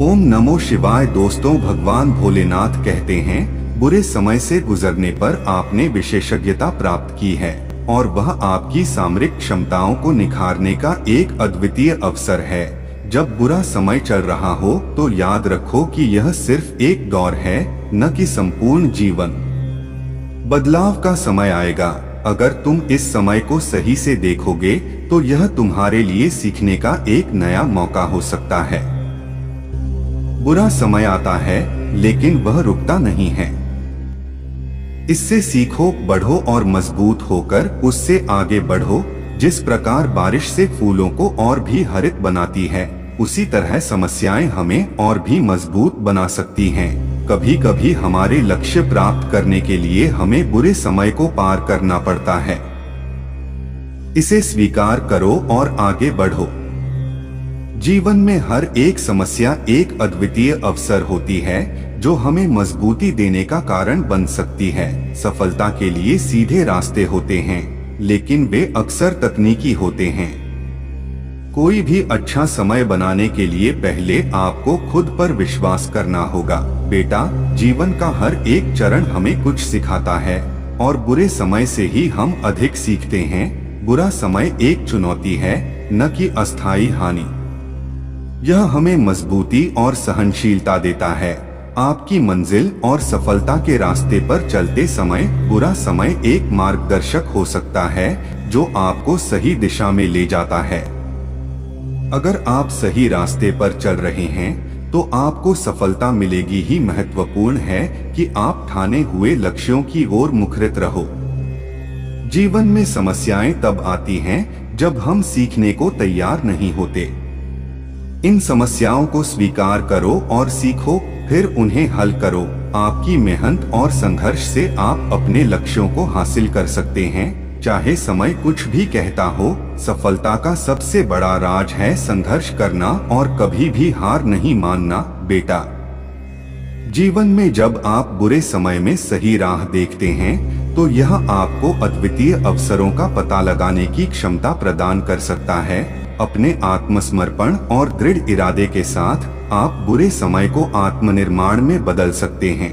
ओम नमो शिवाय। दोस्तों, भगवान भोलेनाथ कहते हैं, बुरे समय से गुजरने पर आपने विशेषज्ञता प्राप्त की है और वह आपकी सामरिक क्षमताओं को निखारने का एक अद्वितीय अवसर है। जब बुरा समय चल रहा हो तो याद रखो कि यह सिर्फ एक दौर है, न कि संपूर्ण जीवन। बदलाव का समय आएगा। अगर तुम इस समय को सही से देखोगे तो यह तुम्हारे लिए सीखने का एक नया मौका हो सकता है। बुरा समय आता है लेकिन वह रुकता नहीं है। इससे सीखो, बढ़ो और मजबूत होकर उससे आगे बढ़ो। जिस प्रकार बारिश से फूलों को और भी हरित बनाती है, उसी तरह समस्याएं हमें और भी मजबूत बना सकती हैं। कभी कभी हमारे लक्ष्य प्राप्त करने के लिए हमें बुरे समय को पार करना पड़ता है। इसे स्वीकार करो और आगे बढ़ो। जीवन में हर एक समस्या एक अद्वितीय अवसर होती है जो हमें मजबूती देने का कारण बन सकती है। सफलता के लिए सीधे रास्ते होते हैं, लेकिन वे अक्सर तकनीकी होते हैं। कोई भी अच्छा समय बनाने के लिए पहले आपको खुद पर विश्वास करना होगा। बेटा, जीवन का हर एक चरण हमें कुछ सिखाता है और बुरे समय से ही हम अधिक सीखते हैं। बुरा समय एक चुनौती है, न कि अस्थायी हानि। यह हमें मजबूती और सहनशीलता देता है। आपकी मंजिल और सफलता के रास्ते पर चलते समय बुरा समय एक मार्गदर्शक हो सकता है जो आपको सही दिशा में ले जाता है। अगर आप सही रास्ते पर चल रहे हैं तो आपको सफलता मिलेगी ही। महत्वपूर्ण है कि आप ठाने हुए लक्ष्यों की ओर मुखरित रहो। जीवन में समस्याएं तब आती हैं जब हम सीखने को तैयार नहीं होते। इन समस्याओं को स्वीकार करो और सीखो, फिर उन्हें हल करो। आपकी मेहनत और संघर्ष से आप अपने लक्ष्यों को हासिल कर सकते हैं, चाहे समय कुछ भी कहता हो। सफलता का सबसे बड़ा राज है संघर्ष करना और कभी भी हार नहीं मानना। बेटा, जीवन में जब आप बुरे समय में सही राह देखते हैं तो यह आपको अद्वितीय अवसरों का पता लगाने की क्षमता प्रदान कर सकता है। अपने आत्मसमर्पण और दृढ़ इरादे के साथ आप बुरे समय को आत्मनिर्माण में बदल सकते हैं।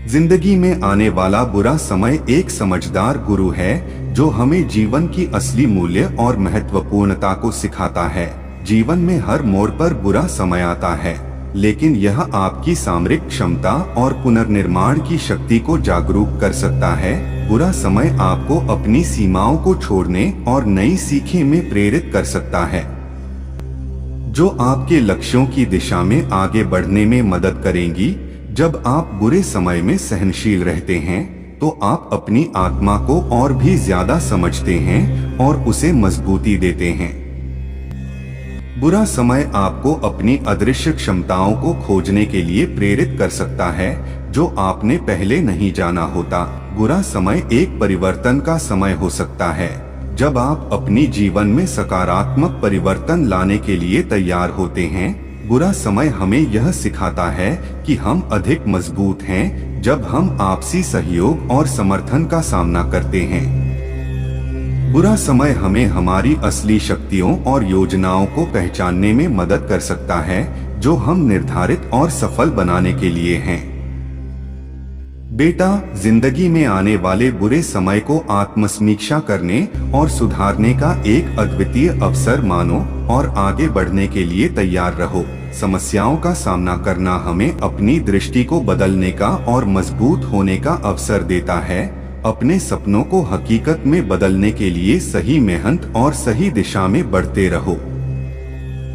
जिंदगी में आने वाला बुरा समय एक समझदार गुरु है जो हमें जीवन की असली मूल्य और महत्वपूर्णता को सिखाता है। जीवन में हर मोड़ पर बुरा समय आता है, लेकिन यह आपकी सामरिक क्षमता और पुनर्निर्माण की शक्ति को जागरूक कर सकता है। बुरा समय आपको अपनी सीमाओं को छोड़ने और नई सीखें में प्रेरित कर सकता है, जो आपके लक्ष्यों की दिशा में आगे बढ़ने में मदद करेंगी। जब आप बुरे समय में सहनशील रहते हैं तो आप अपनी आत्मा को और भी ज्यादा समझते हैं और उसे मजबूती देते हैं। बुरा समय आपको अपनी अदृश्य क्षमताओं को खोजने के लिए प्रेरित कर सकता है जो आपने पहले नहीं जाना होता। बुरा समय एक परिवर्तन का समय हो सकता है, जब आप अपनी जीवन में सकारात्मक परिवर्तन लाने के लिए तैयार होते हैं। बुरा समय हमें यह सिखाता है कि हम अधिक मजबूत हैं जब हम आपसी सहयोग और समर्थन का सामना करते हैं। बुरा समय हमें हमारी असली शक्तियों और योजनाओं को पहचानने में मदद कर सकता है जो हम निर्धारित और सफल बनाने के लिए हैं। बेटा, जिंदगी में आने वाले बुरे समय को आत्मसमीक्षा करने और सुधारने का एक अद्वितीय अवसर मानो और आगे बढ़ने के लिए तैयार रहो। समस्याओं का सामना करना हमें अपनी दृष्टि को बदलने का और मजबूत होने का अवसर देता है। अपने सपनों को हकीकत में बदलने के लिए सही मेहनत और सही दिशा में बढ़ते रहो।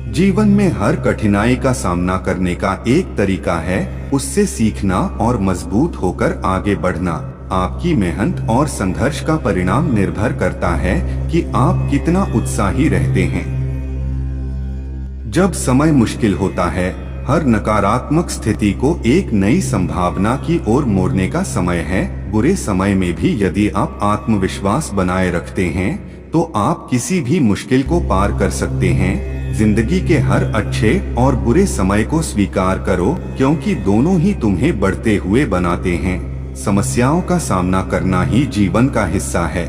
जीवन में हर कठिनाई का सामना करने का एक तरीका है, उससे सीखना और मजबूत होकर आगे बढ़ना। आपकी मेहनत और संघर्ष का परिणाम निर्भर करता है कि आप कितना उत्साही रहते हैं। जब समय मुश्किल होता है, हर नकारात्मक स्थिति को एक नई संभावना की ओर मोड़ने का समय है। बुरे समय में भी यदि आप आत्मविश्वास बनाए रखते हैं तो आप किसी भी मुश्किल को पार कर सकते हैं। जिंदगी के हर अच्छे और बुरे समय को स्वीकार करो, क्योंकि दोनों ही तुम्हें बढ़ते हुए बनाते हैं। समस्याओं का सामना करना ही जीवन का हिस्सा है,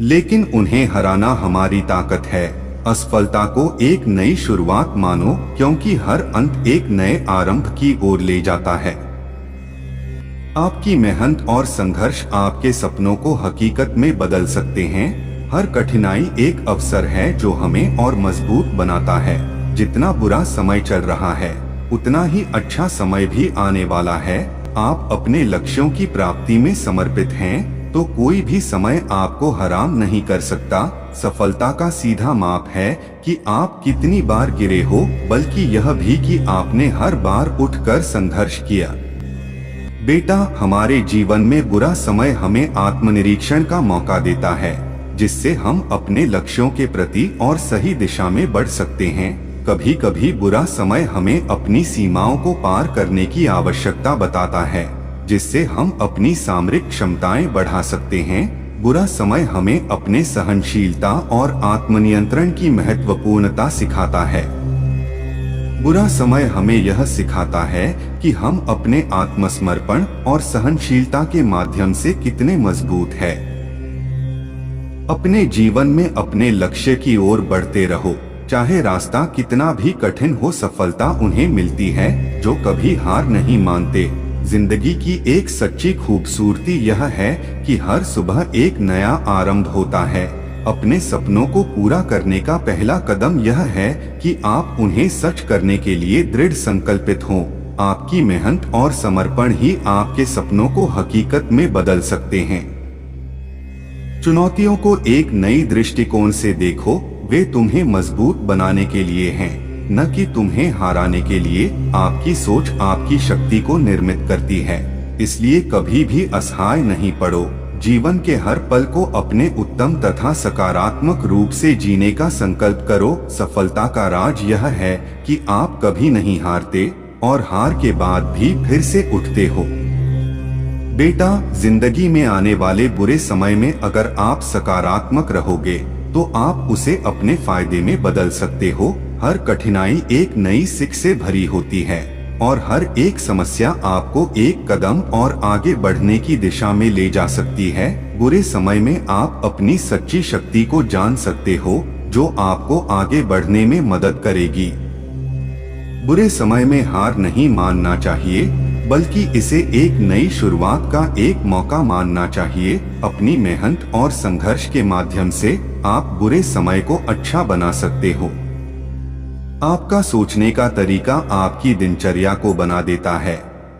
लेकिन उन्हें हराना हमारी ताकत है। असफलता को एक नई शुरुआत मानो, क्योंकि हर अंत एक नए आरंभ की ओर ले जाता है। आपकी मेहनत और संघर्ष आपके सपनों को हकीकत में बदल सकते हैं। हर कठिनाई एक अवसर है जो हमें और मजबूत बनाता है। जितना बुरा समय चल रहा है, उतना ही अच्छा समय भी आने वाला है। आप अपने लक्ष्यों की प्राप्ति में समर्पित हैं, तो कोई भी समय आपको हराम नहीं कर सकता। सफलता का सीधा माप है कि आप कितनी बार गिरे हो, बल्कि यह भी कि आपने हर बार उठकर संघर्ष किया। बेटा, हमारे जीवन में बुरा समय हमें आत्मनिरीक्षण का मौका देता है, जिससे हम अपने लक्ष्यों के प्रति और सही दिशा में बढ़ सकते हैं। कभी कभी बुरा समय हमें अपनी सीमाओं को पार करने की आवश्यकता बताता है, जिससे हम अपनी सामरिक क्षमताएं बढ़ा सकते हैं। बुरा समय हमें अपने सहनशीलता और आत्मनियंत्रण की महत्वपूर्णता सिखाता है। बुरा समय हमें यह सिखाता है कि हम अपने आत्मसमर्पण और सहनशीलता के माध्यम से कितने मजबूत हैं। अपने जीवन में अपने लक्ष्य की ओर बढ़ते रहो, चाहे रास्ता कितना भी कठिन हो। सफलता उन्हें मिलती है जो कभी हार नहीं मानते। जिंदगी की एक सच्ची खूबसूरती यह है कि हर सुबह एक नया आरंभ होता है। अपने सपनों को पूरा करने का पहला कदम यह है कि आप उन्हें सच करने के लिए दृढ़ संकल्पित हों। आपकी मेहनत और समर्पण ही आपके सपनों को हकीकत में बदल सकते हैं। चुनौतियों को एक नई दृष्टिकोण से देखो। वे तुम्हें मजबूत बनाने के लिए हैं, न कि तुम्हें हराने के लिए। आपकी सोच आपकी शक्ति को निर्मित करती है, इसलिए कभी भी असहाय नहीं पड़ो। जीवन के हर पल को अपने उत्तम तथा सकारात्मक रूप से जीने का संकल्प करो। सफलता का राज यह है कि आप कभी नहीं हारते और हार के बाद भी फिर से उठते हो। बेटा, जिंदगी में आने वाले बुरे समय में अगर आप सकारात्मक रहोगे तो आप उसे अपने फायदे में बदल सकते हो। हर कठिनाई एक नई सीख से भरी होती है और हर एक समस्या आपको एक कदम और आगे बढ़ने की दिशा में ले जा सकती है। बुरे समय में आप अपनी सच्ची शक्ति को जान सकते हो, जो आपको आगे बढ़ने में मदद करेगी। बुरे समय में हार नहीं मानना चाहिए, बल्कि इसे एक नई शुरुआत का एक मौका मानना चाहिए। अपनी मेहनत और संघर्ष के माध्यम से आप बुरे समय को अच्छा बना सकते हो। आपका सोचने का तरीका आपकी दिनचर्या को बना देता है,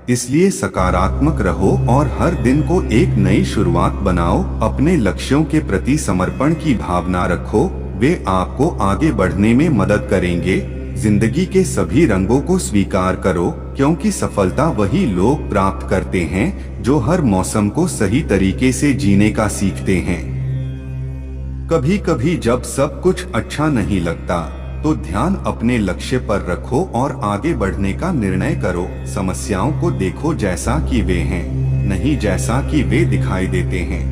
इसलिए सकारात्मक रहो और हर दिन को एक नई शुरुआत बनाओ। अपने लक्ष्यों के प्रति समर्पण की भावना रखो, वे आपको आगे बढ़ने में मदद करेंगे। जिंदगी के सभी रंगों को स्वीकार करो, क्योंकि सफलता वही लोग प्राप्त करते हैं जो हर मौसम को सही तरीके से जीने का सीखते हैं। कभी कभी जब सब कुछ अच्छा नहीं लगता, तो ध्यान अपने लक्ष्य पर रखो और आगे बढ़ने का निर्णय करो। समस्याओं को देखो जैसा कि वे हैं, नहीं जैसा कि वे दिखाई देते हैं।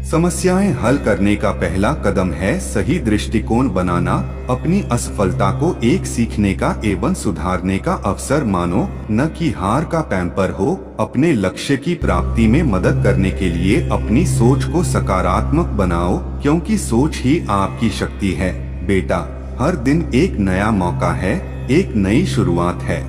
समस्याएं हल करने का पहला कदम है सही दृष्टिकोण बनाना। अपनी असफलता को एक सीखने का एवं सुधारने का अवसर मानो, न कि हार का पैंपर हो। अपने लक्ष्य की प्राप्ति में मदद करने के लिए अपनी सोच को सकारात्मक बनाओ, क्योंकि सोच ही आपकी शक्ति है। बेटा, हर दिन एक नया मौका है, एक नई शुरुआत है।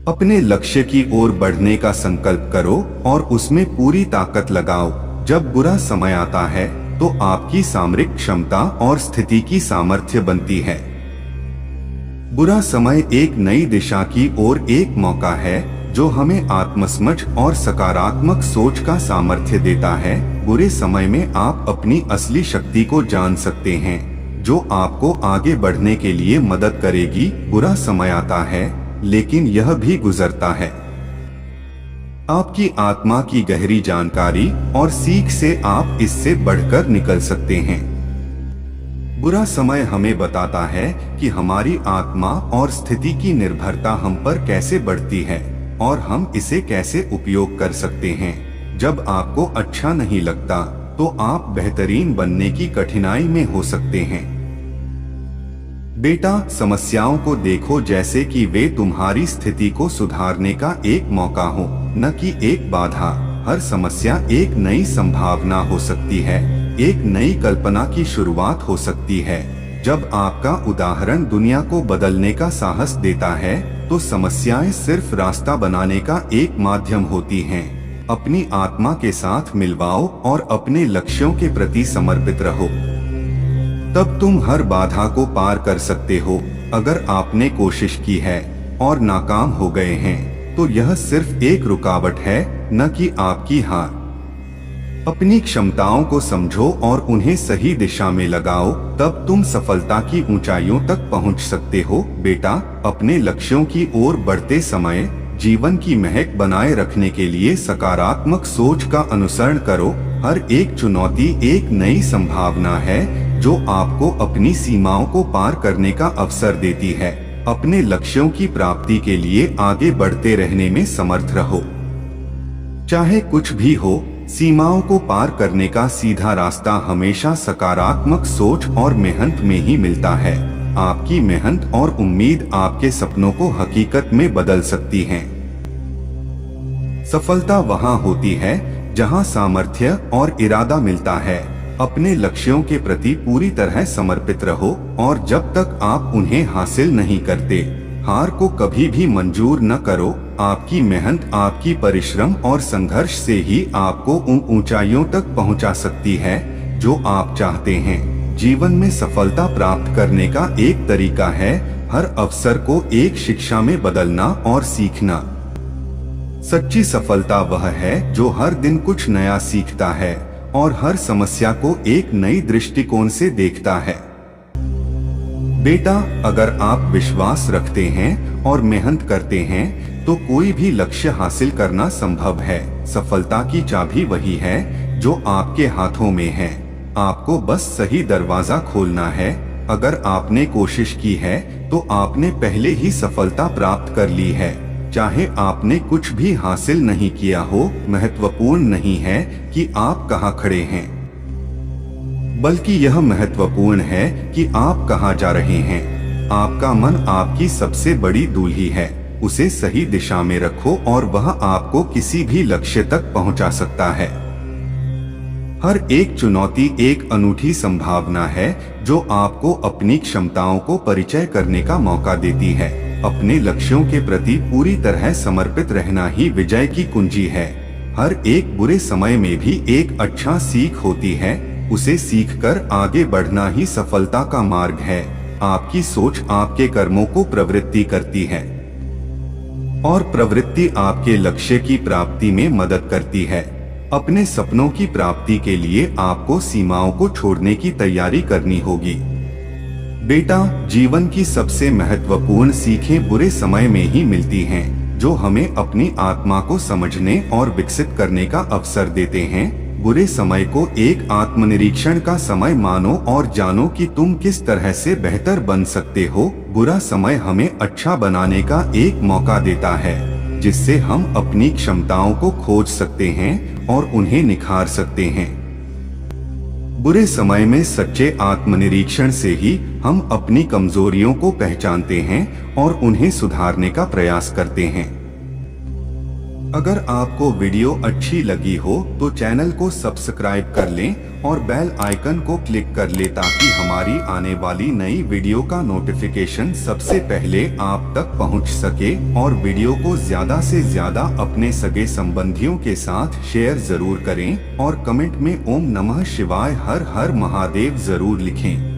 अपने लक्ष्य की ओर बढ़ने का संकल्प करो और उसमें पूरी ताकत लगाओ। जब बुरा समय आता है, तो आपकी सामरिक क्षमता और स्थिति की सामर्थ्य बनती है। बुरा समय एक नई दिशा की ओर एक मौका है, जो हमें आत्मसमझ और सकारात्मक सोच का सामर्थ्य देता है। बुरे समय में आप अपनी असली शक्ति को जान सकते हैं, जो आपको आगे बढ़ने के लिए मदद करेगी। बुरा समय आता है, लेकिन यह भी गुजरता है। आपकी आत्मा की गहरी जानकारी और सीख से आप इससे बढ़कर निकल सकते हैं। बुरा समय हमें बताता है कि हमारी आत्मा और स्थिति की निर्भरता हम पर कैसे बढ़ती है और हम इसे कैसे उपयोग कर सकते हैं। जब आपको अच्छा नहीं लगता, तो आप बेहतरीन बनने की कठिनाई में हो सकते हैं। बेटा, समस्याओं को देखो जैसे कि वे तुम्हारी स्थिति को सुधारने का एक मौका हो, न कि एक बाधा। हर समस्या एक नई संभावना हो सकती है। एक नई कल्पना की शुरुआत हो सकती है। जब आपका उदाहरण दुनिया को बदलने का साहस देता है, तो समस्याएं सिर्फ रास्ता बनाने का एक माध्यम होती हैं। अपनी आत्मा के साथ मिलवाओ और अपने लक्ष्यों के प्रति समर्पित रहो। तब तुम हर बाधा को पार कर सकते हो। अगर आपने कोशिश की है और नाकाम हो गए हैं, तो यह सिर्फ एक रुकावट है, न कि आपकी हार। अपनी क्षमताओं को समझो और उन्हें सही दिशा में लगाओ, तब तुम सफलता की ऊंचाइयों तक पहुंच सकते हो। बेटा, अपने लक्ष्यों की ओर बढ़ते समय जीवन की महक बनाए रखने के लिए सकारात्मक सोच का अनुसरण करो। हर एक चुनौती एक नई संभावना है, जो आपको अपनी सीमाओं को पार करने का अवसर देती है। अपने लक्ष्यों की प्राप्ति के लिए आगे बढ़ते रहने में समर्थ रहो। चाहे कुछ भी हो, सीमाओं को पार करने का सीधा रास्ता हमेशा सकारात्मक सोच और मेहनत में ही मिलता है। आपकी मेहनत और उम्मीद आपके सपनों को हकीकत में बदल सकती हैं। सफलता वहां होती है जहां सामर्थ्य और इरादा मिलता है। अपने लक्ष्यों के प्रति पूरी तरह समर्पित रहो, और जब तक आप उन्हें हासिल नहीं करते, हार को कभी भी मंजूर न करो। आपकी मेहनत, आपकी परिश्रम और संघर्ष से ही आपको उन ऊंचाइयों तक पहुंचा सकती है जो आप चाहते हैं। जीवन में सफलता प्राप्त करने का एक तरीका है हर अवसर को एक शिक्षा में बदलना और सीखना। सच्ची सफलता वह है जो हर दिन कुछ नया सीखता है और हर समस्या को एक नई दृष्टिकोण से देखता है। बेटा, अगर आप विश्वास रखते हैं और मेहनत करते हैं, तो कोई भी लक्ष्य हासिल करना संभव है। सफलता की चाबी वही है जो आपके हाथों में है। आपको बस सही दरवाजा खोलना है। अगर आपने कोशिश की है, तो आपने पहले ही सफलता प्राप्त कर ली है। चाहे आपने कुछ भी हासिल नहीं किया हो, महत्वपूर्ण नहीं है कि आप कहाँ खड़े हैं, बल्कि यह महत्वपूर्ण है कि आप कहाँ जा रहे हैं। आपका मन आपकी सबसे बड़ी दूल्ही है। उसे सही दिशा में रखो और वह आपको किसी भी लक्ष्य तक पहुंचा सकता है। हर एक चुनौती एक अनूठी संभावना है जो आपको अपनी क्षमताओं को परिचय करने का मौका देती है। अपने लक्ष्यों के प्रति पूरी तरह समर्पित रहना ही विजय की कुंजी है। हर एक बुरे समय में भी एक अच्छा सीख होती है। उसे सीखकर आगे बढ़ना ही सफलता का मार्ग है। आपकी सोच आपके कर्मों को प्रवृत्ति करती है और प्रवृत्ति आपके लक्ष्य की प्राप्ति में मदद करती है। अपने सपनों की प्राप्ति के लिए आपको सीमाओं को छोड़ने की तैयारी करनी होगी। बेटा, जीवन की सबसे महत्वपूर्ण सीखें बुरे समय में ही मिलती हैं, जो हमें अपनी आत्मा को समझने और विकसित करने का अवसर देते हैं। बुरे समय को एक आत्मनिरीक्षण का समय मानो और जानो कि तुम किस तरह से बेहतर बन सकते हो। बुरा समय हमें अच्छा बनाने का एक मौका देता है, जिससे हम अपनी क्षमताओं को खोज सकते हैं और उन्हें निखार सकते हैं। बुरे समय में सच्चे आत्मनिरीक्षण से ही हम अपनी कमजोरियों को पहचानते हैं और उन्हें सुधारने का प्रयास करते हैं। अगर आपको वीडियो अच्छी लगी हो तो चैनल को सब्सक्राइब कर लें और बेल आइकन को क्लिक कर लें, ताकि हमारी आने वाली नई वीडियो का नोटिफिकेशन सबसे पहले आप तक पहुंच सके। और वीडियो को ज्यादा से ज्यादा अपने सगे संबंधियों के साथ शेयर जरूर करें और कमेंट में ओम नमः शिवाय हर हर महादेव जरूर लिखें।